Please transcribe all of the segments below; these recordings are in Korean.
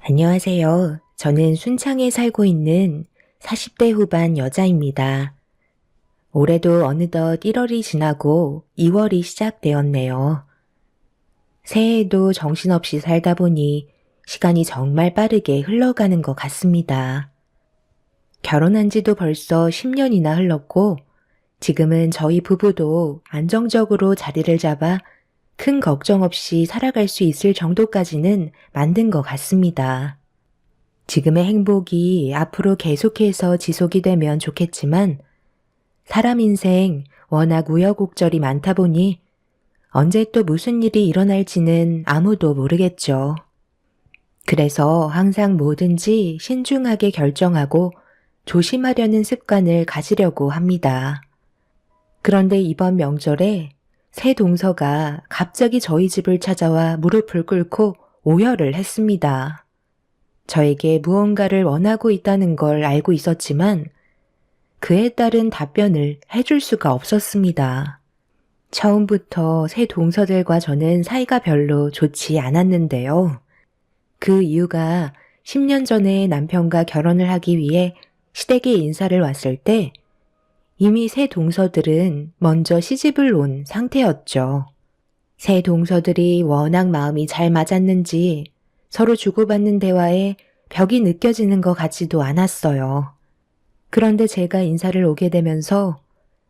안녕하세요. 저는 순창에 살고 있는 40대 후반 여자입니다. 올해도 어느덧 1월이 지나고 2월이 시작되었네요. 새해에도 정신없이 살다 보니 시간이 정말 빠르게 흘러가는 것 같습니다. 결혼한 지도 벌써 10년이나 흘렀고, 지금은 저희 부부도 안정적으로 자리를 잡아 큰 걱정 없이 살아갈 수 있을 정도까지는 만든 것 같습니다. 지금의 행복이 앞으로 계속해서 지속이 되면 좋겠지만, 사람 인생 워낙 우여곡절이 많다 보니 언제 또 무슨 일이 일어날지는 아무도 모르겠죠. 그래서 항상 뭐든지 신중하게 결정하고 조심하려는 습관을 가지려고 합니다. 그런데 이번 명절에 새 동서가 갑자기 저희 집을 찾아와 무릎을 꿇고 오열을 했습니다. 저에게 무언가를 원하고 있다는 걸 알고 있었지만 그에 따른 답변을 해줄 수가 없었습니다. 처음부터 새 동서들과 저는 사이가 별로 좋지 않았는데요. 그 이유가 10년 전에 남편과 결혼을 하기 위해 시댁에 인사를 왔을 때 이미 새 동서들은 먼저 시집을 온 상태였죠. 새 동서들이 워낙 마음이 잘 맞았는지 서로 주고받는 대화에 벽이 느껴지는 것 같지도 않았어요. 그런데 제가 인사를 오게 되면서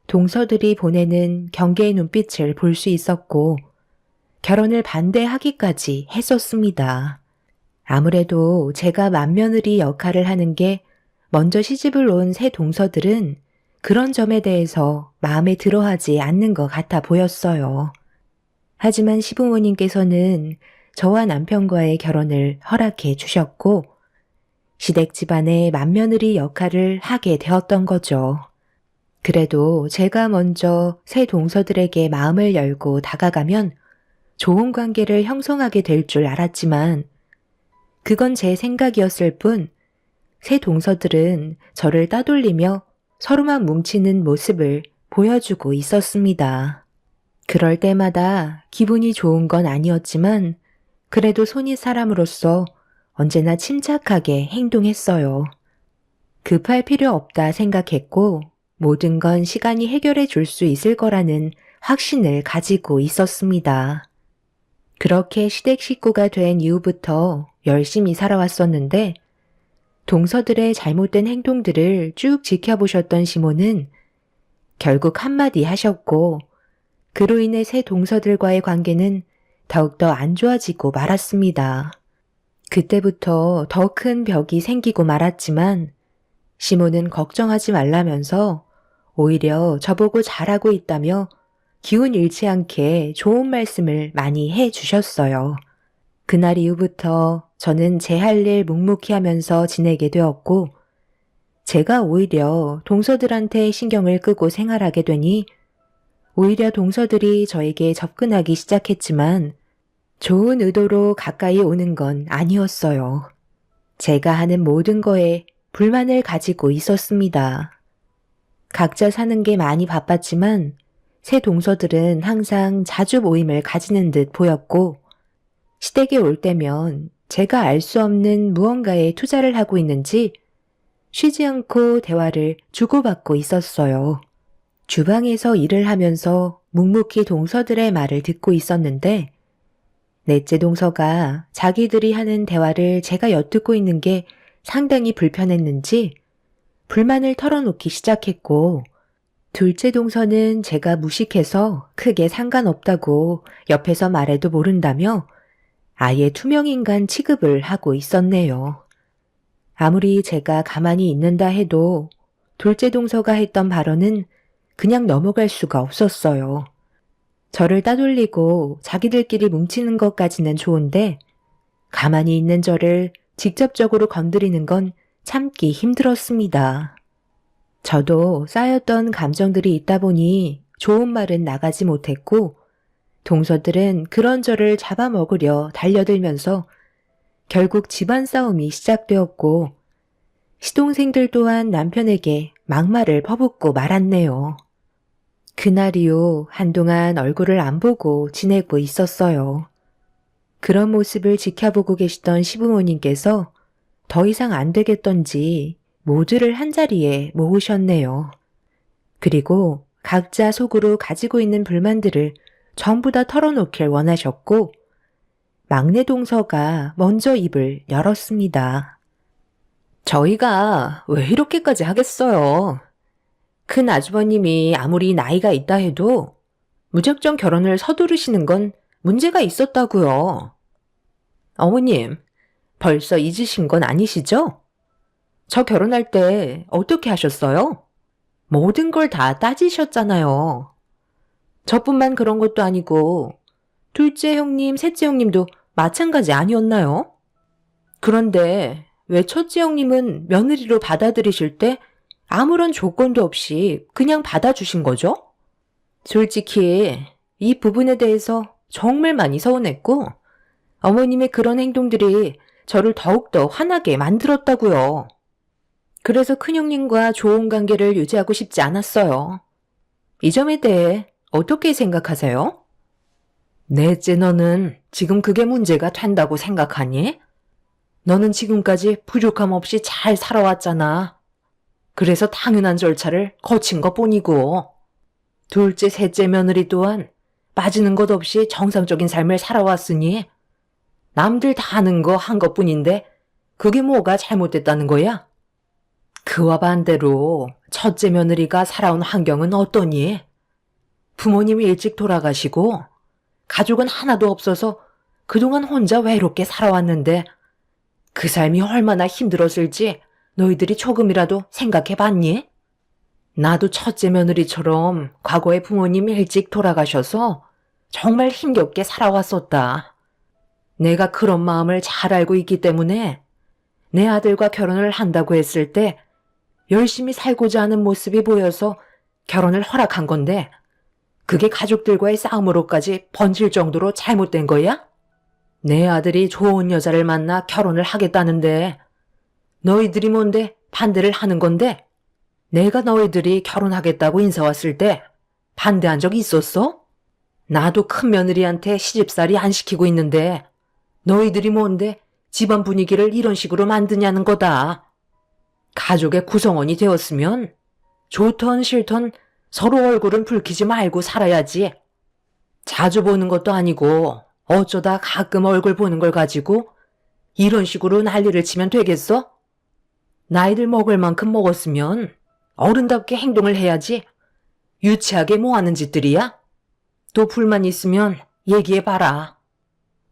동서들이 보내는 경계의 눈빛을 볼 수 있었고 결혼을 반대하기까지 했었습니다. 아무래도 제가 맏며느리 역할을 하는 게 먼저 시집을 온 새 동서들은 그런 점에 대해서 마음에 들어하지 않는 것 같아 보였어요. 하지만 시부모님께서는 저와 남편과의 결혼을 허락해 주셨고 시댁 집안의 맏며느리 역할을 하게 되었던 거죠. 그래도 제가 먼저 새 동서들에게 마음을 열고 다가가면 좋은 관계를 형성하게 될 줄 알았지만 그건 제 생각이었을 뿐 새 동서들은 저를 따돌리며 서로만 뭉치는 모습을 보여주고 있었습니다. 그럴 때마다 기분이 좋은 건 아니었지만 그래도 손이 사람으로서 언제나 침착하게 행동했어요. 급할 필요 없다 생각했고 모든 건 시간이 해결해 줄 수 있을 거라는 확신을 가지고 있었습니다. 그렇게 시댁 식구가 된 이후부터 열심히 살아왔었는데 동서들의 잘못된 행동들을 쭉 지켜보셨던 시모는 결국 한마디 하셨고 그로 인해 새 동서들과의 관계는 더욱더 안 좋아지고 말았습니다. 그때부터 더 큰 벽이 생기고 말았지만 시모는 걱정하지 말라면서 오히려 저보고 잘하고 있다며 기운 잃지 않게 좋은 말씀을 많이 해 주셨어요. 그날 이후부터 저는 제 할 일 묵묵히 하면서 지내게 되었고 제가 오히려 동서들한테 신경을 끄고 생활하게 되니 오히려 동서들이 저에게 접근하기 시작했지만 좋은 의도로 가까이 오는 건 아니었어요. 제가 하는 모든 거에 불만을 가지고 있었습니다. 각자 사는 게 많이 바빴지만 새 동서들은 항상 자주 모임을 가지는 듯 보였고 시댁에 올 때면 제가 알 수 없는 무언가에 투자를 하고 있는지 쉬지 않고 대화를 주고받고 있었어요. 주방에서 일을 하면서 묵묵히 동서들의 말을 듣고 있었는데 넷째 동서가 자기들이 하는 대화를 제가 엿듣고 있는 게 상당히 불편했는지 불만을 털어놓기 시작했고 둘째 동서는 제가 무식해서 크게 상관없다고 옆에서 말해도 모른다며 아예 투명인간 취급을 하고 있었네요. 아무리 제가 가만히 있는다 해도 둘째 동서가 했던 발언은 그냥 넘어갈 수가 없었어요. 저를 따돌리고 자기들끼리 뭉치는 것까지는 좋은데 가만히 있는 저를 직접적으로 건드리는 건 참기 힘들었습니다. 저도 쌓였던 감정들이 있다 보니 좋은 말은 나가지 못했고 동서들은 그런 저를 잡아먹으려 달려들면서 결국 집안 싸움이 시작되었고 시동생들 또한 남편에게 막말을 퍼붓고 말았네요. 그날 이후 한동안 얼굴을 안 보고 지내고 있었어요. 그런 모습을 지켜보고 계시던 시부모님께서 더 이상 안 되겠던지 모두를 한자리에 모으셨네요. 그리고 각자 속으로 가지고 있는 불만들을 전부 다 털어놓길 원하셨고 막내 동서가 먼저 입을 열었습니다. 저희가 왜 이렇게까지 하겠어요? 큰 아주버님이 아무리 나이가 있다 해도 무작정 결혼을 서두르시는 건 문제가 있었다고요. 어머님, 벌써 잊으신 건 아니시죠? 저 결혼할 때 어떻게 하셨어요? 모든 걸 다 따지셨잖아요. 저뿐만 그런 것도 아니고 둘째 형님, 셋째 형님도 마찬가지 아니었나요? 그런데 왜 첫째 형님은 며느리로 받아들이실 때 아무런 조건도 없이 그냥 받아주신 거죠? 솔직히 이 부분에 대해서 정말 많이 서운했고 어머님의 그런 행동들이 저를 더욱더 화나게 만들었다고요. 그래서 큰형님과 좋은 관계를 유지하고 싶지 않았어요. 이 점에 대해 어떻게 생각하세요? 넷째 너는 지금 그게 문제가 된다고 생각하니? 너는 지금까지 부족함 없이 잘 살아왔잖아. 그래서 당연한 절차를 거친 것뿐이고 둘째, 셋째 며느리 또한 빠지는 것 없이 정상적인 삶을 살아왔으니 남들 다 하는 거 한 것뿐인데 그게 뭐가 잘못됐다는 거야? 그와 반대로 첫째 며느리가 살아온 환경은 어떠니? 부모님이 일찍 돌아가시고 가족은 하나도 없어서 그동안 혼자 외롭게 살아왔는데 그 삶이 얼마나 힘들었을지 너희들이 조금이라도 생각해 봤니? 나도 첫째 며느리처럼 과거에 부모님이 일찍 돌아가셔서 정말 힘겹게 살아왔었다. 내가 그런 마음을 잘 알고 있기 때문에 내 아들과 결혼을 한다고 했을 때 열심히 살고자 하는 모습이 보여서 결혼을 허락한 건데 그게 가족들과의 싸움으로까지 번질 정도로 잘못된 거야? 내 아들이 좋은 여자를 만나 결혼을 하겠다는데 너희들이 뭔데 반대를 하는 건데 내가 너희들이 결혼하겠다고 인사 왔을 때 반대한 적 있었어? 나도 큰 며느리한테 시집살이 안 시키고 있는데 너희들이 뭔데 집안 분위기를 이런 식으로 만드냐는 거다. 가족의 구성원이 되었으면 좋던 싫던 서로 얼굴은 붉히지 말고 살아야지. 자주 보는 것도 아니고 어쩌다 가끔 얼굴 보는 걸 가지고 이런 식으로 난리를 치면 되겠어? 나이들 먹을 만큼 먹었으면 어른답게 행동을 해야지. 유치하게 뭐 하는 짓들이야? 또 불만 있으면 얘기해봐라.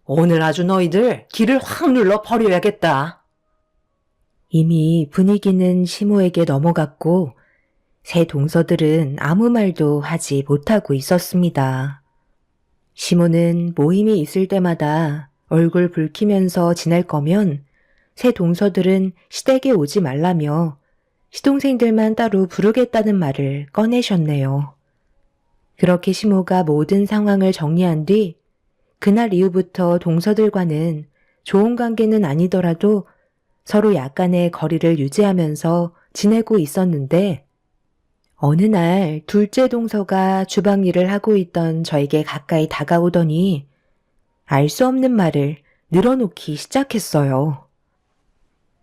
오늘 아주 너희들 길을 확 눌러 버려야겠다. 이미 분위기는 시모에게 넘어갔고 새 동서들은 아무 말도 하지 못하고 있었습니다. 시모는 모임이 있을 때마다 얼굴 붉히면서 지낼 거면 새 동서들은 시댁에 오지 말라며 시동생들만 따로 부르겠다는 말을 꺼내셨네요. 그렇게 시모가 모든 상황을 정리한 뒤 그날 이후부터 동서들과는 좋은 관계는 아니더라도 서로 약간의 거리를 유지하면서 지내고 있었는데 어느 날 둘째 동서가 주방 일을 하고 있던 저에게 가까이 다가오더니 알 수 없는 말을 늘어놓기 시작했어요.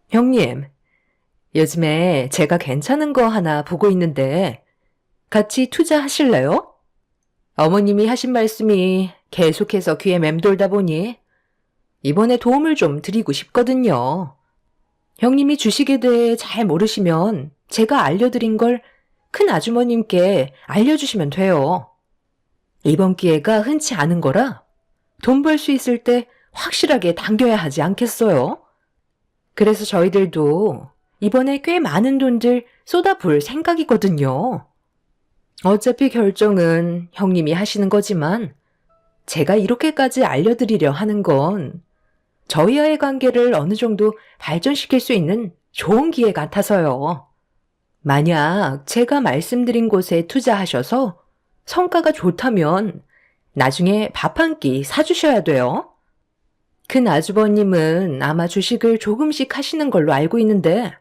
형님, 요즘에 제가 괜찮은 거 하나 보고 있는데 같이 투자하실래요? 어머님이 하신 말씀이 계속해서 귀에 맴돌다 보니 이번에 도움을 좀 드리고 싶거든요. 형님이 주식에 대해 잘 모르시면 제가 알려드린 걸 큰 아주머님께 알려주시면 돼요. 이번 기회가 흔치 않은 거라 돈 벌 수 있을 때 확실하게 당겨야 하지 않겠어요? 그래서 저희들도 이번에 꽤 많은 돈들 쏟아부을 생각이거든요. 어차피 결정은 형님이 하시는 거지만 제가 이렇게까지 알려드리려 하는 건 저희와의 관계를 어느 정도 발전시킬 수 있는 좋은 기회 같아서요. 만약 제가 말씀드린 곳에 투자하셔서 성과가 좋다면 나중에 밥 한 끼 사주셔야 돼요. 큰 아주버님은 아마 주식을 조금씩 하시는 걸로 알고 있는데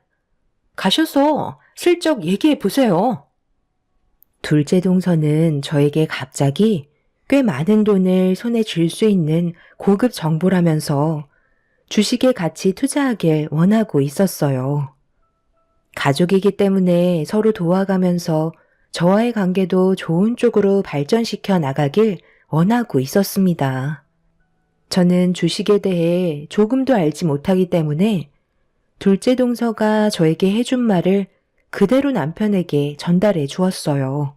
가셔서 슬쩍 얘기해 보세요. 둘째 동서는 저에게 갑자기 꽤 많은 돈을 손에 쥘 수 있는 고급 정보라면서 주식에 같이 투자하길 원하고 있었어요. 가족이기 때문에 서로 도와가면서 저와의 관계도 좋은 쪽으로 발전시켜 나가길 원하고 있었습니다. 저는 주식에 대해 조금도 알지 못하기 때문에 둘째 동서가 저에게 해준 말을 그대로 남편에게 전달해 주었어요.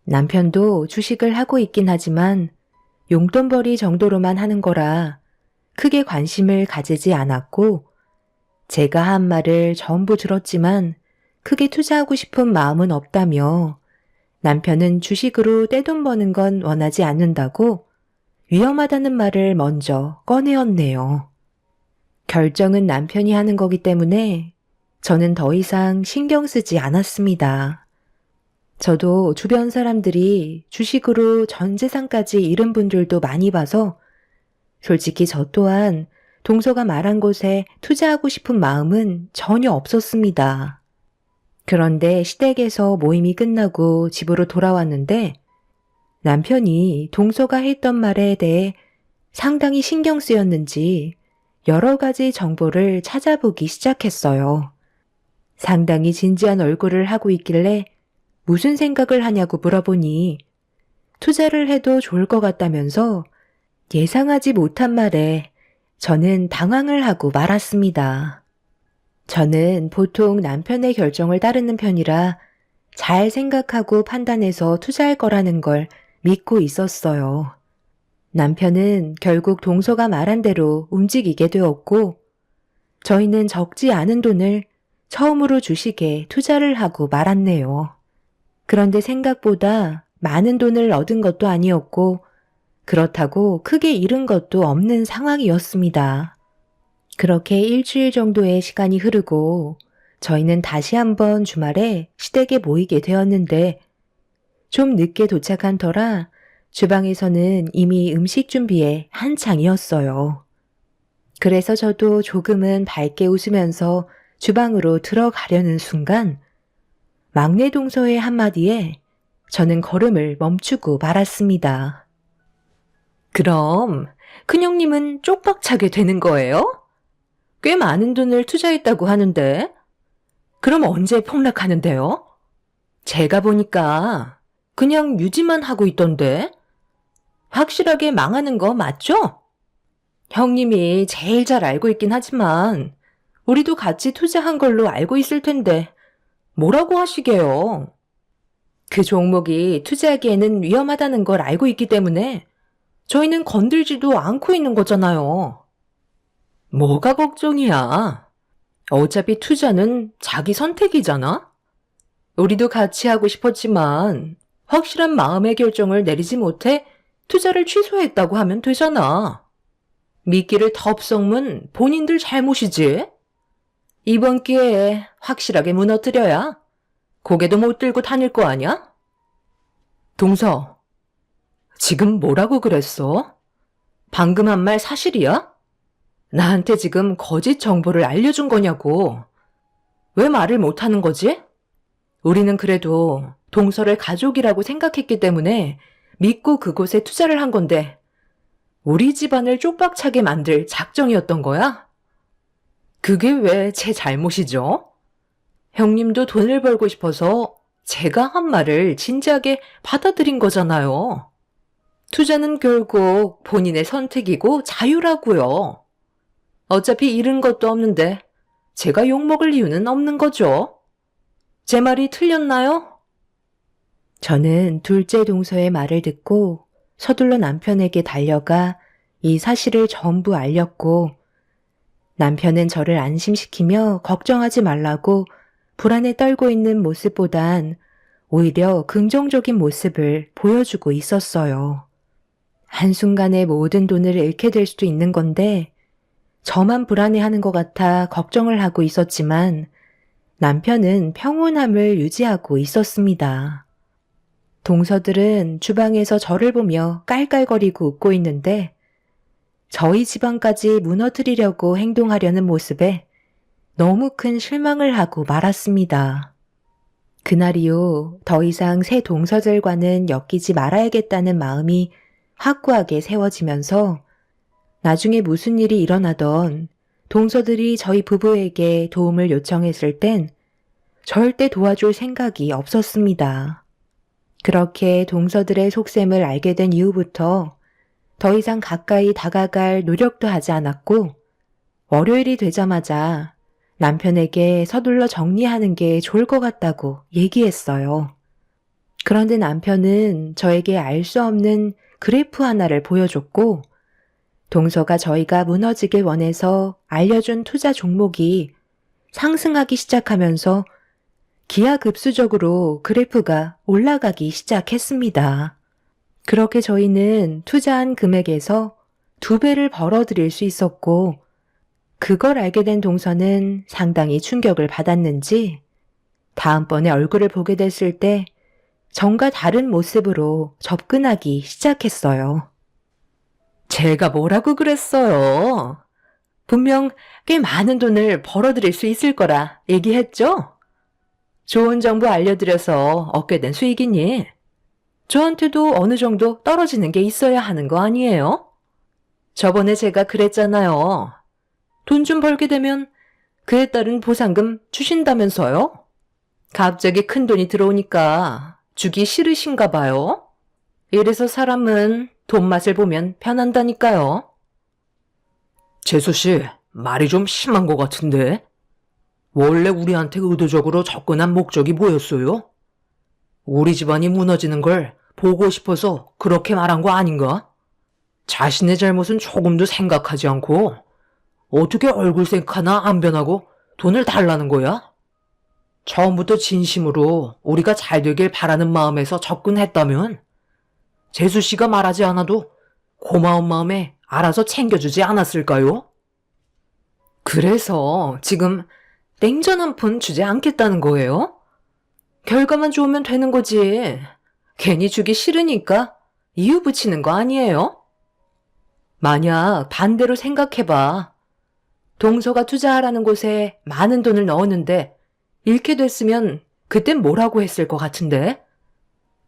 남편도 주식을 하고 있긴 하지만 용돈벌이 정도로만 하는 거라 크게 관심을 가지지 않았고 제가 한 말을 전부 들었지만 크게 투자하고 싶은 마음은 없다며 남편은 주식으로 떼돈 버는 건 원하지 않는다고 위험하다는 말을 먼저 꺼내었네요. 결정은 남편이 하는 거기 때문에 저는 더 이상 신경 쓰지 않았습니다. 저도 주변 사람들이 주식으로 전 재산까지 잃은 분들도 많이 봐서 솔직히 저 또한 동서가 말한 곳에 투자하고 싶은 마음은 전혀 없었습니다. 그런데 시댁에서 모임이 끝나고 집으로 돌아왔는데 남편이 동서가 했던 말에 대해 상당히 신경 쓰였는지 여러 가지 정보를 찾아보기 시작했어요. 상당히 진지한 얼굴을 하고 있길래 무슨 생각을 하냐고 물어보니 투자를 해도 좋을 것 같다면서 예상하지 못한 말에 저는 당황을 하고 말았습니다. 저는 보통 남편의 결정을 따르는 편이라 잘 생각하고 판단해서 투자할 거라는 걸 믿고 있었어요. 남편은 결국 동서가 말한 대로 움직이게 되었고 저희는 적지 않은 돈을 처음으로 주식에 투자를 하고 말았네요. 그런데 생각보다 많은 돈을 얻은 것도 아니었고 그렇다고 크게 잃은 것도 없는 상황이었습니다. 그렇게 일주일 정도의 시간이 흐르고 저희는 다시 한번 주말에 시댁에 모이게 되었는데 좀 늦게 도착한 터라 주방에서는 이미 음식 준비에 한창이었어요. 그래서 저도 조금은 밝게 웃으면서 주방으로 들어가려는 순간 막내 동서의 한마디에 저는 걸음을 멈추고 말았습니다. 그럼 큰형님은 쪽박차게 되는 거예요? 꽤 많은 돈을 투자했다고 하는데 그럼 언제 폭락하는데요? 제가 보니까 그냥 유지만 하고 있던데 확실하게 망하는 거 맞죠? 형님이 제일 잘 알고 있긴 하지만 우리도 같이 투자한 걸로 알고 있을 텐데 뭐라고 하시게요? 그 종목이 투자하기에는 위험하다는 걸 알고 있기 때문에 저희는 건들지도 않고 있는 거잖아요. 뭐가 걱정이야? 어차피 투자는 자기 선택이잖아? 우리도 같이 하고 싶었지만 확실한 마음의 결정을 내리지 못해 투자를 취소했다고 하면 되잖아. 미끼를 덥석문 본인들 잘못이지? 이번 기회에 확실하게 무너뜨려야 고개도 못 들고 다닐 거 아냐? 동서, 지금 뭐라고 그랬어? 방금 한 말 사실이야? 나한테 지금 거짓 정보를 알려준 거냐고. 왜 말을 못하는 거지? 우리는 그래도 동서를 가족이라고 생각했기 때문에 믿고 그곳에 투자를 한 건데 우리 집안을 쪽박차게 만들 작정이었던 거야? 그게 왜 제 잘못이죠? 형님도 돈을 벌고 싶어서 제가 한 말을 진지하게 받아들인 거잖아요. 투자는 결국 본인의 선택이고 자유라고요. 어차피 잃은 것도 없는데 제가 욕먹을 이유는 없는 거죠. 제 말이 틀렸나요? 저는 둘째 동서의 말을 듣고 서둘러 남편에게 달려가 이 사실을 전부 알렸고 남편은 저를 안심시키며 걱정하지 말라고 불안에 떨고 있는 모습보단 오히려 긍정적인 모습을 보여주고 있었어요. 한순간에 모든 돈을 잃게 될 수도 있는 건데 저만 불안해하는 것 같아 걱정을 하고 있었지만 남편은 평온함을 유지하고 있었습니다. 동서들은 주방에서 저를 보며 깔깔거리고 웃고 있는데 저희 집안까지 무너뜨리려고 행동하려는 모습에 너무 큰 실망을 하고 말았습니다. 그날 이후 더 이상 새 동서들과는 엮이지 말아야겠다는 마음이 확고하게 세워지면서 나중에 무슨 일이 일어나던 동서들이 저희 부부에게 도움을 요청했을 땐 절대 도와줄 생각이 없었습니다. 그렇게 동서들의 속셈을 알게 된 이후부터 더 이상 가까이 다가갈 노력도 하지 않았고 월요일이 되자마자 남편에게 서둘러 정리하는 게 좋을 것 같다고 얘기했어요. 그런데 남편은 저에게 알 수 없는 그래프 하나를 보여줬고 동서가 저희가 무너지길 원해서 알려준 투자 종목이 상승하기 시작하면서 기하급수적으로 그래프가 올라가기 시작했습니다. 그렇게 저희는 투자한 금액에서 2배를 벌어들일 수 있었고 그걸 알게 된 동서는 상당히 충격을 받았는지 다음번에 얼굴을 보게 됐을 때 전과 다른 모습으로 접근하기 시작했어요. 제가 뭐라고 그랬어요? 분명 꽤 많은 돈을 벌어들일 수 있을 거라 얘기했죠? 좋은 정보 알려드려서 얻게 된 수익이니 저한테도 어느 정도 떨어지는 게 있어야 하는 거 아니에요? 저번에 제가 그랬잖아요. 돈 좀 벌게 되면 그에 따른 보상금 주신다면서요? 갑자기 큰 돈이 들어오니까 주기 싫으신가 봐요. 이래서 사람은 돈 맛을 보면 편한다니까요. 재수 씨, 말이 좀 심한 것 같은데? 원래 우리한테 의도적으로 접근한 목적이 뭐였어요? 우리 집안이 무너지는 걸 보고 싶어서 그렇게 말한 거 아닌가? 자신의 잘못은 조금도 생각하지 않고 어떻게 얼굴색 하나 안 변하고 돈을 달라는 거야? 처음부터 진심으로 우리가 잘 되길 바라는 마음에서 접근했다면 재수 씨가 말하지 않아도 고마운 마음에 알아서 챙겨주지 않았을까요? 그래서 지금 냉전 한 푼 주지 않겠다는 거예요? 결과만 좋으면 되는 거지. 괜히 주기 싫으니까 이유 붙이는 거 아니에요? 만약 반대로 생각해봐. 동서가 투자하라는 곳에 많은 돈을 넣었는데 잃게 됐으면 그땐 뭐라고 했을 것 같은데?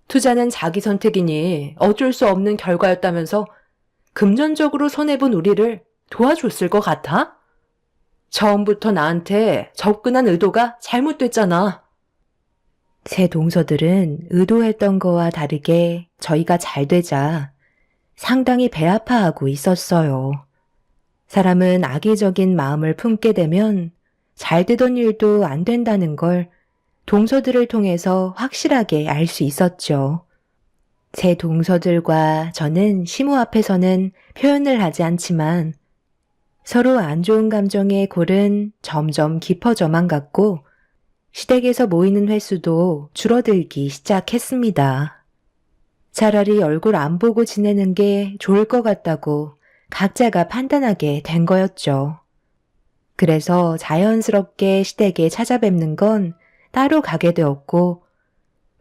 투자는 자기 선택이니 어쩔 수 없는 결과였다면서 금전적으로 손해본 우리를 도와줬을 것 같아? 처음부터 나한테 접근한 의도가 잘못됐잖아. 새 동서들은 의도했던 거와 다르게 저희가 잘 되자 상당히 배아파하고 있었어요. 사람은 악의적인 마음을 품게 되면 잘 되던 일도 안 된다는 걸 동서들을 통해서 확실하게 알 수 있었죠. 새 동서들과 저는 시모 앞에서는 표현을 하지 않지만 서로 안 좋은 감정의 골은 점점 깊어져만 갔고 시댁에서 모이는 횟수도 줄어들기 시작했습니다. 차라리 얼굴 안 보고 지내는 게 좋을 것 같다고 각자가 판단하게 된 거였죠. 그래서 자연스럽게 시댁에 찾아뵙는 건 따로 가게 되었고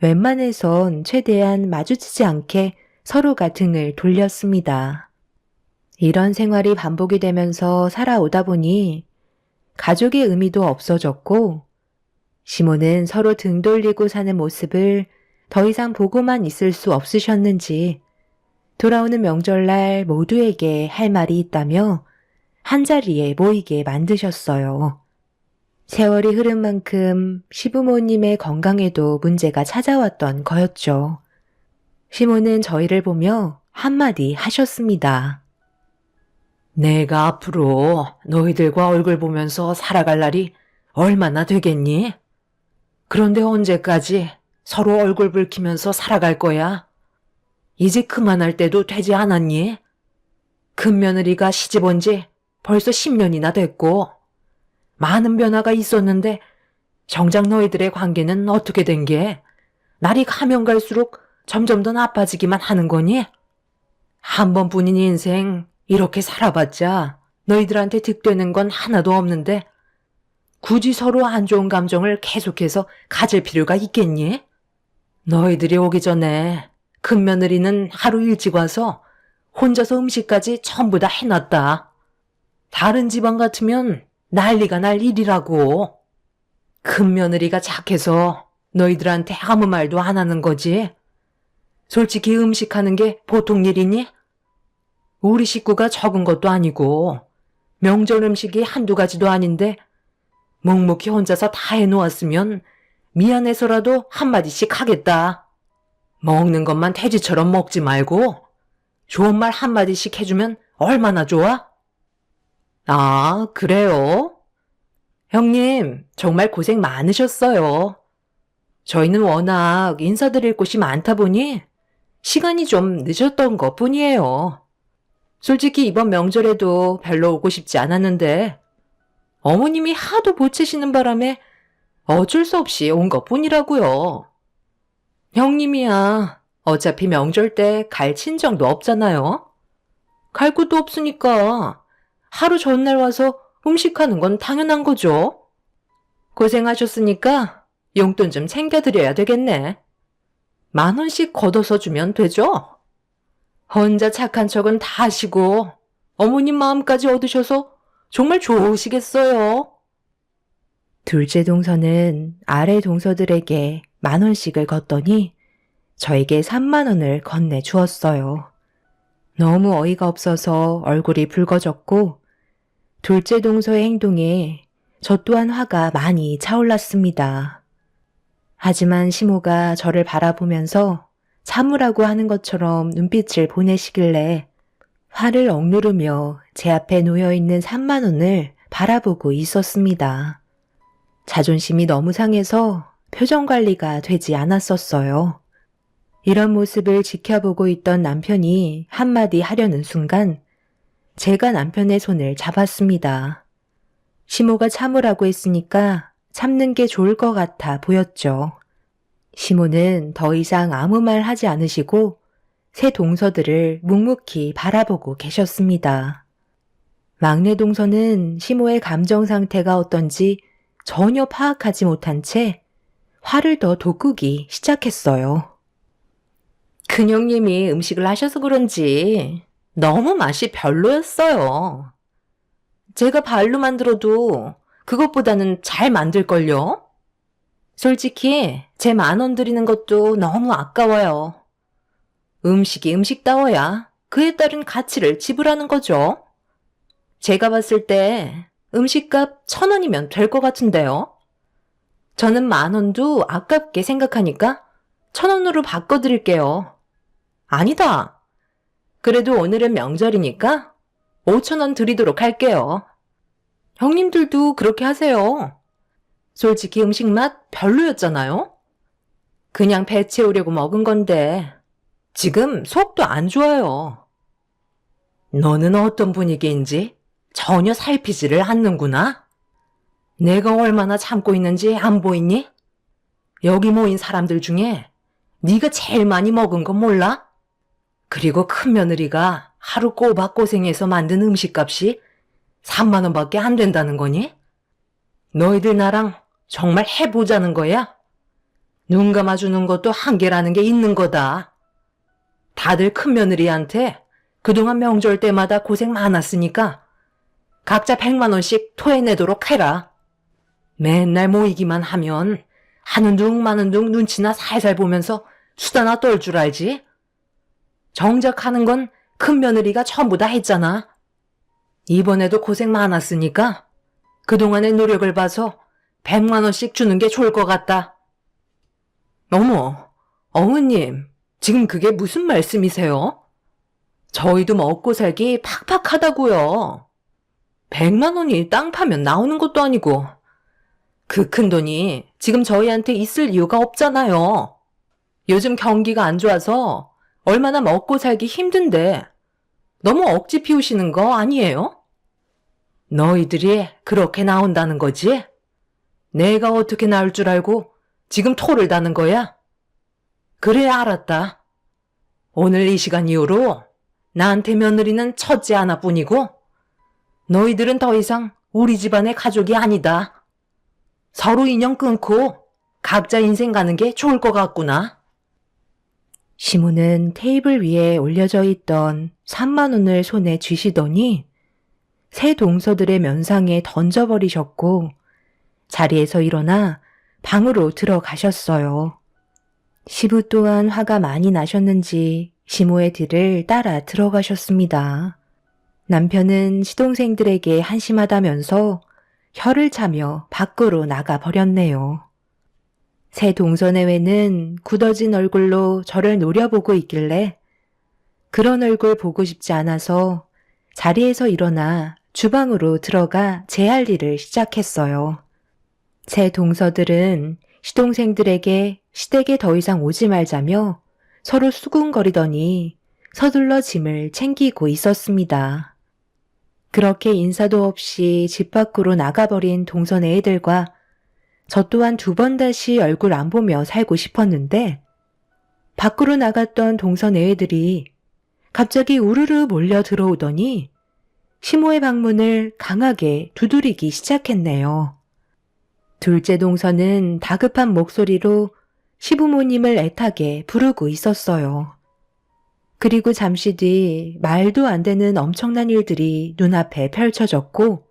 웬만해선 최대한 마주치지 않게 서로가 등을 돌렸습니다. 이런 생활이 반복이 되면서 살아오다 보니 가족의 의미도 없어졌고 시모는 서로 등 돌리고 사는 모습을 더 이상 보고만 있을 수 없으셨는지 돌아오는 명절날 모두에게 할 말이 있다며 한자리에 모이게 만드셨어요. 세월이 흐른 만큼 시부모님의 건강에도 문제가 찾아왔던 거였죠. 시모는 저희를 보며 한마디 하셨습니다. 내가 앞으로 너희들과 얼굴 보면서 살아갈 날이 얼마나 되겠니? 그런데 언제까지 서로 얼굴 붉히면서 살아갈 거야? 이제 그만할 때도 되지 않았니? 큰며느리가 시집 온 지 벌써 10년이나 됐고 많은 변화가 있었는데 정작 너희들의 관계는 어떻게 된 게 날이 가면 갈수록 점점 더 나빠지기만 하는 거니? 한 번뿐인 인생 이렇게 살아봤자 너희들한테 득되는 건 하나도 없는데 굳이 서로 안 좋은 감정을 계속해서 가질 필요가 있겠니? 너희들이 오기 전에 큰며느리는 하루 일찍 와서 혼자서 음식까지 전부 다 해놨다. 다른 집안 같으면 난리가 날 일이라고. 큰며느리가 착해서 너희들한테 아무 말도 안 하는 거지? 솔직히 음식하는 게 보통 일이니? 우리 식구가 적은 것도 아니고 명절 음식이 한두 가지도 아닌데 묵묵히 혼자서 다 해놓았으면 미안해서라도 한마디씩 하겠다. 먹는 것만 돼지처럼 먹지 말고 좋은 말 한마디씩 해주면 얼마나 좋아? 아, 그래요? 형님, 정말 고생 많으셨어요. 저희는 워낙 인사드릴 곳이 많다 보니 시간이 좀 늦었던 것 뿐이에요. 솔직히 이번 명절에도 별로 오고 싶지 않았는데 어머님이 하도 보채시는 바람에 어쩔 수 없이 온 것 뿐이라고요. 형님이야 어차피 명절 때 갈 친정도 없잖아요. 갈 곳도 없으니까 하루 전날 와서 음식하는 건 당연한 거죠. 고생하셨으니까 용돈 좀 챙겨드려야 되겠네. 10,000원씩 걷어서 주면 되죠? 혼자 착한 척은 다 하시고 어머님 마음까지 얻으셔서 정말 좋으시겠어요. 둘째 동서는 아래 동서들에게 10,000원씩을 걷더니 저에게 30,000원을 건네 주었어요. 너무 어이가 없어서 얼굴이 붉어졌고 둘째 동서의 행동에 저 또한 화가 많이 차올랐습니다. 하지만 시모가 저를 바라보면서 참으라고 하는 것처럼 눈빛을 보내시길래 화를 억누르며 제 앞에 놓여있는 30,000원을 바라보고 있었습니다. 자존심이 너무 상해서 표정 관리가 되지 않았었어요. 이런 모습을 지켜보고 있던 남편이 한마디 하려는 순간 제가 남편의 손을 잡았습니다. 시모가 참으라고 했으니까 참는 게 좋을 것 같아 보였죠. 시모는 더 이상 아무 말 하지 않으시고 새 동서들을 묵묵히 바라보고 계셨습니다. 막내 동서는 시모의 감정 상태가 어떤지 전혀 파악하지 못한 채 화를 더 돋구기 시작했어요. 큰형님이 음식을 하셔서 그런지 너무 맛이 별로였어요. 제가 발로 만들어도 그것보다는 잘 만들걸요? 솔직히 제 10,000원 드리는 것도 너무 아까워요. 음식이 음식다워야 그에 따른 가치를 지불하는 거죠. 제가 봤을 때 음식값 1,000원이면 될 것 같은데요. 저는 10,000원도 아깝게 생각하니까 1,000원으로 바꿔드릴게요. 아니다. 그래도 오늘은 명절이니까 5,000원 드리도록 할게요. 형님들도 그렇게 하세요. 솔직히 음식 맛 별로였잖아요? 그냥 배 채우려고 먹은 건데 지금 속도 안 좋아요. 너는 어떤 분위기인지 전혀 살피지를 않는구나. 내가 얼마나 참고 있는지 안 보이니? 여기 모인 사람들 중에 네가 제일 많이 먹은 건 몰라? 그리고 큰 며느리가 하루 꼬박 고생해서 만든 음식값이 30,000원밖에 안 된다는 거니? 너희들 나랑 정말 해보자는 거야? 눈 감아주는 것도 한계라는 게 있는 거다. 다들 큰 며느리한테 그동안 명절 때마다 고생 많았으니까 각자 100,000원씩 토해내도록 해라. 맨날 모이기만 하면 하는 둥 마는 둥 눈치나 살살 보면서 수다나 떨 줄 알지? 정작 하는 건 큰 며느리가 전부 다 했잖아. 이번에도 고생 많았으니까 그동안의 노력을 봐서 100,000원씩 주는 게 좋을 것 같다. 어머, 어머님, 지금 그게 무슨 말씀이세요? 저희도 먹고 살기 팍팍하다고요. 100,000원이 땅 파면 나오는 것도 아니고 그 큰 돈이 지금 저희한테 있을 이유가 없잖아요. 요즘 경기가 안 좋아서 얼마나 먹고 살기 힘든데 너무 억지 피우시는 거 아니에요? 너희들이 그렇게 나온다는 거지? 내가 어떻게 나올 줄 알고 지금 토를 다는 거야? 그래, 알았다. 오늘 이 시간 이후로 나한테 며느리는 첫째 하나뿐이고 너희들은 더 이상 우리 집안의 가족이 아니다. 서로 인연 끊고 각자 인생 가는 게 좋을 것 같구나. 시모는 테이블 위에 올려져 있던 30,000원을 손에 쥐시더니 새 동서들의 면상에 던져버리셨고 자리에서 일어나 방으로 들어가셨어요. 시부 또한 화가 많이 나셨는지 시모의 뒤를 따라 들어가셨습니다. 남편은 시동생들에게 한심하다면서 혀를 차며 밖으로 나가 버렸네요. 새 동서내외는 굳어진 얼굴로 저를 노려보고 있길래 그런 얼굴 보고 싶지 않아서 자리에서 일어나 주방으로 들어가 제 할 일을 시작했어요. 제 동서들은 시동생들에게 시댁에 더 이상 오지 말자며 서로 수군거리더니 서둘러 짐을 챙기고 있었습니다. 그렇게 인사도 없이 집 밖으로 나가버린 동선 애들과 저 또한 2번 다시 얼굴 안 보며 살고 싶었는데 밖으로 나갔던 동선 애들이 갑자기 우르르 몰려 들어오더니 시모의 방문을 강하게 두드리기 시작했네요. 둘째 동서는 다급한 목소리로 시부모님을 애타게 부르고 있었어요. 그리고 잠시 뒤 말도 안 되는 엄청난 일들이 눈앞에 펼쳐졌고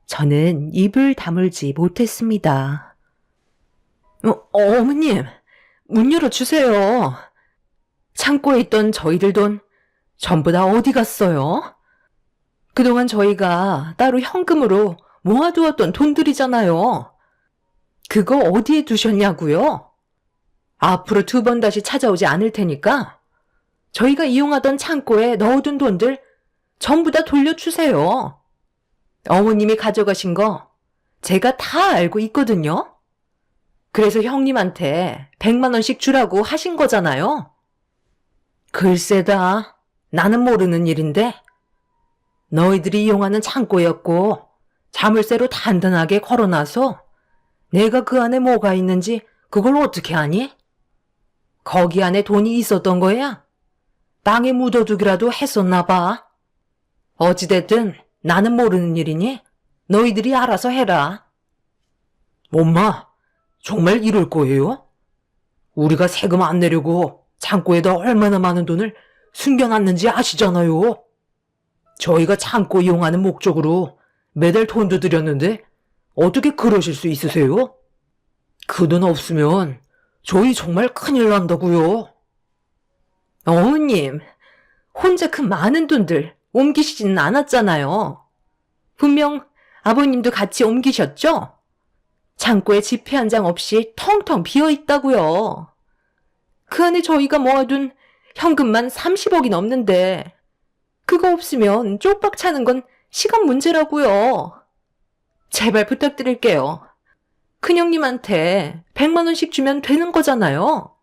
저는 입을 다물지 못했습니다. 어머님, 문 열어주세요. 창고에 있던 저희들 돈 전부 다 어디 갔어요? 그동안 저희가 따로 현금으로 모아두었던 돈들이잖아요. 그거 어디에 두셨냐고요? 앞으로 2번 다시 찾아오지 않을 테니까 저희가 이용하던 창고에 넣어둔 돈들 전부 다 돌려주세요. 어머님이 가져가신 거 제가 다 알고 있거든요. 그래서 형님한테 100만 원씩 주라고 하신 거잖아요. 글쎄다, 나는 모르는 일인데 너희들이 이용하는 창고였고 자물쇠로 단단하게 걸어놔서 내가 그 안에 뭐가 있는지 그걸 어떻게 아니? 거기 안에 돈이 있었던 거야? 땅에 묻어두기라도 했었나 봐. 어찌됐든 나는 모르는 일이니 너희들이 알아서 해라. 엄마, 정말 이럴 거예요? 우리가 세금 안 내려고 창고에다 얼마나 많은 돈을 숨겨놨는지 아시잖아요. 저희가 창고 이용하는 목적으로 매달 돈도 드렸는데 어떻게 그러실 수 있으세요? 그 돈 없으면 저희 정말 큰일 난다고요. 어머님, 혼자 그 많은 돈들 옮기시지는 않았잖아요. 분명 아버님도 같이 옮기셨죠? 창고에 지폐 한 장 없이 텅텅 비어 있다고요. 그 안에 저희가 모아둔 현금만 30억이 넘는데 그거 없으면 쪽박 차는 건 시간 문제라고요. 제발 부탁드릴게요. 큰형님한테 100만 원씩 주면 되는 거잖아요.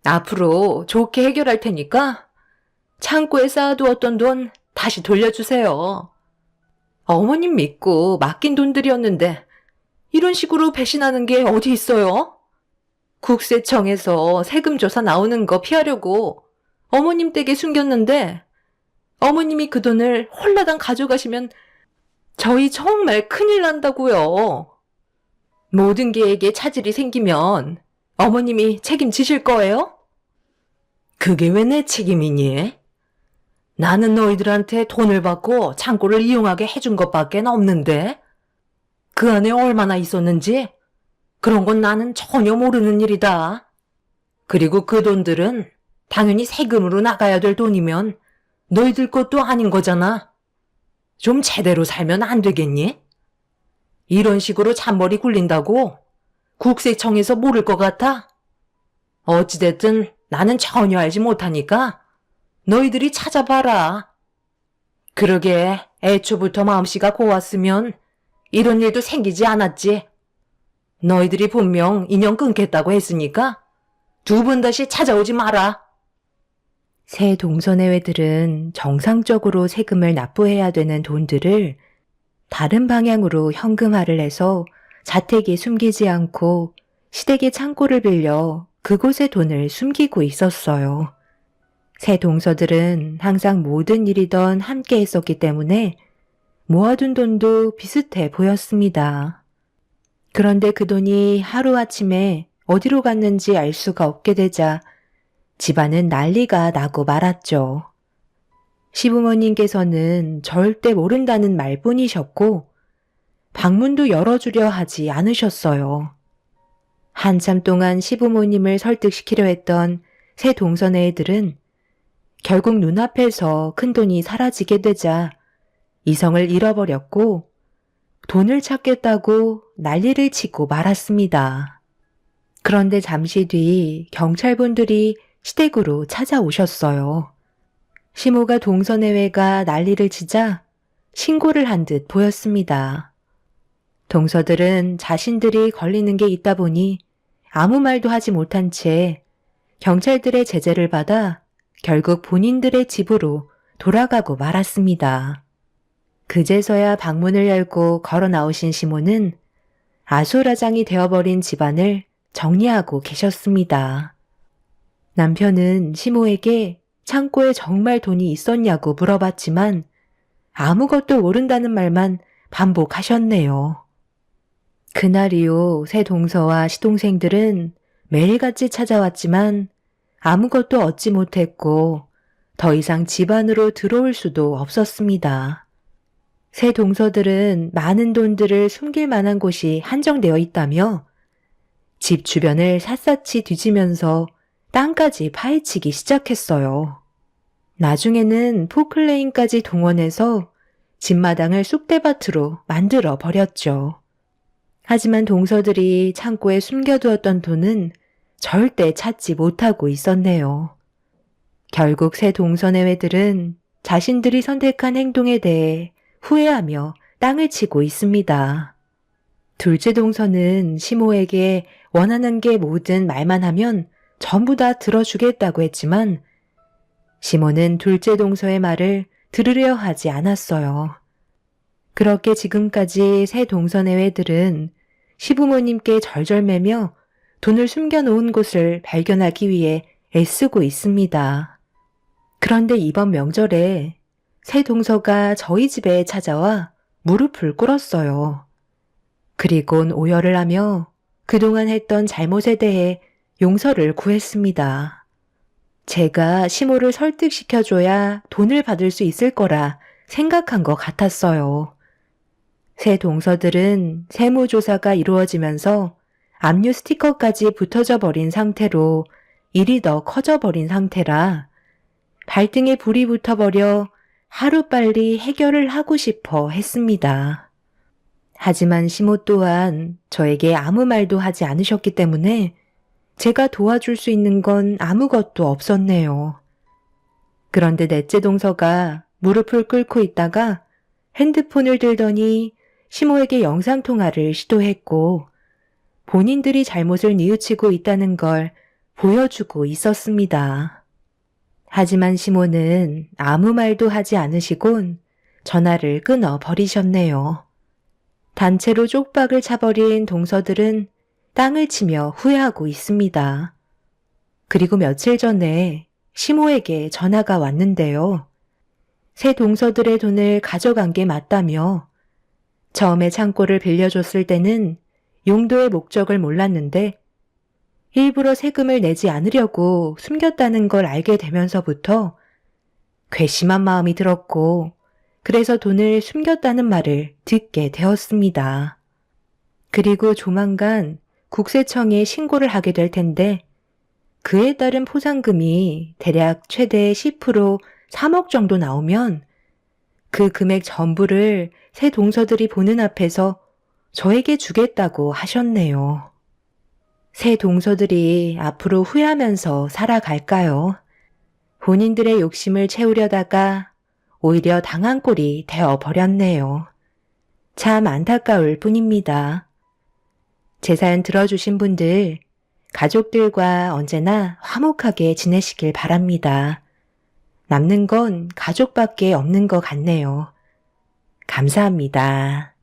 앞으로 좋게 해결할 테니까 창고에 쌓아두었던 돈 다시 돌려주세요. 어머님 믿고 맡긴 돈들이었는데 이런 식으로 배신하는 게 어디 있어요? 국세청에서 세금 조사 나오는 거 피하려고 어머님 댁에 숨겼는데 어머님이 그 돈을 홀라당 가져가시면 저희 정말 큰일 난다고요. 모든 계획에 차질이 생기면 어머님이 책임지실 거예요? 그게 왜 내 책임이니? 나는 너희들한테 돈을 받고 창고를 이용하게 해준 것밖에 없는데 그 안에 얼마나 있었는지 그런 건 나는 전혀 모르는 일이다. 그리고 그 돈들은 당연히 세금으로 나가야 될 돈이면 너희들 것도 아닌 거잖아. 좀 제대로 살면 안 되겠니? 이런 식으로 잔머리 굴린다고 국세청에서 모를 것 같아? 어찌됐든 나는 전혀 알지 못하니까 너희들이 찾아봐라. 그러게 애초부터 마음씨가 고왔으면 이런 일도 생기지 않았지. 너희들이 분명 인연 끊겠다고 했으니까 2번 다시 찾아오지 마라. 새 동서내외들은 정상적으로 세금을 납부해야 되는 돈들을 다른 방향으로 현금화를 해서 자택에 숨기지 않고 시댁의 창고를 빌려 그곳에 돈을 숨기고 있었어요. 새 동서들은 항상 모든 일이던 함께 했었기 때문에 모아둔 돈도 비슷해 보였습니다. 그런데 그 돈이 하루아침에 어디로 갔는지 알 수가 없게 되자 집안은 난리가 나고 말았죠. 시부모님께서는 절대 모른다는 말뿐이셨고 방문도 열어주려 하지 않으셨어요. 한참 동안 시부모님을 설득시키려 했던 새 동선의 애들은 결국 눈앞에서 큰돈이 사라지게 되자 이성을 잃어버렸고 돈을 찾겠다고 난리를 치고 말았습니다. 그런데 잠시 뒤 경찰분들이 시댁으로 찾아오셨어요. 시모가 동서내외가 난리를 치자 신고를 한 듯 보였습니다. 동서들은 자신들이 걸리는 게 있다 보니 아무 말도 하지 못한 채 경찰들의 제재를 받아 결국 본인들의 집으로 돌아가고 말았습니다. 그제서야 방문을 열고 걸어 나오신 시모는 아수라장이 되어버린 집안을 정리하고 계셨습니다. 남편은 시모에게 창고에 정말 돈이 있었냐고 물어봤지만 아무것도 모른다는 말만 반복하셨네요. 그날 이후 새 동서와 시동생들은 매일같이 찾아왔지만 아무것도 얻지 못했고 더 이상 집 안으로 들어올 수도 없었습니다. 새 동서들은 많은 돈들을 숨길 만한 곳이 한정되어 있다며 집 주변을 샅샅이 뒤지면서 땅까지 파헤치기 시작했어요. 나중에는 포클레인까지 동원해서 집마당을 쑥대밭으로 만들어 버렸죠. 하지만 동서들이 창고에 숨겨두었던 돈은 절대 찾지 못하고 있었네요. 결국 새 동서내외들은 자신들이 선택한 행동에 대해 후회하며 땅을 치고 있습니다. 둘째 동서는 시모에게 원하는 게 뭐든 말만 하면 전부 다 들어주겠다고 했지만 시모는 둘째 동서의 말을 들으려 하지 않았어요. 그렇게 지금까지 새 동서내외들은 시부모님께 절절매며 돈을 숨겨놓은 곳을 발견하기 위해 애쓰고 있습니다. 그런데 이번 명절에 새 동서가 저희 집에 찾아와 무릎을 꿇었어요. 그리곤 오열을 하며 그동안 했던 잘못에 대해 용서를 구했습니다. 제가 시모를 설득시켜줘야 돈을 받을 수 있을 거라 생각한 것 같았어요. 새 동서들은 세무조사가 이루어지면서 압류 스티커까지 붙어져 버린 상태로 일이 더 커져 버린 상태라 발등에 불이 붙어버려 하루빨리 해결을 하고 싶어 했습니다. 하지만 시모 또한 저에게 아무 말도 하지 않으셨기 때문에 제가 도와줄 수 있는 건 아무것도 없었네요. 그런데 넷째 동서가 무릎을 꿇고 있다가 핸드폰을 들더니 시모에게 영상통화를 시도했고 본인들이 잘못을 뉘우치고 있다는 걸 보여주고 있었습니다. 하지만 시모는 아무 말도 하지 않으시곤 전화를 끊어 버리셨네요. 단체로 쪽박을 차버린 동서들은 땅을 치며 후회하고 있습니다. 그리고 며칠 전에 시모에게 전화가 왔는데요. 새 동서들의 돈을 가져간 게 맞다며 처음에 창고를 빌려줬을 때는 용도의 목적을 몰랐는데 일부러 세금을 내지 않으려고 숨겼다는 걸 알게 되면서부터 괘씸한 마음이 들었고 그래서 돈을 숨겼다는 말을 듣게 되었습니다. 그리고 조만간 국세청에 신고를 하게 될 텐데 그에 따른 포상금이 대략 최대 10% 3억 정도 나오면 그 금액 전부를 새 동서들이 보는 앞에서 저에게 주겠다고 하셨네요. 새 동서들이 앞으로 후회하면서 살아갈까요? 본인들의 욕심을 채우려다가 오히려 당한 꼴이 되어버렸네요. 참 안타까울 뿐입니다. 제 사연 들어주신 분들, 가족들과 언제나 화목하게 지내시길 바랍니다. 남는 건 가족밖에 없는 것 같네요. 감사합니다.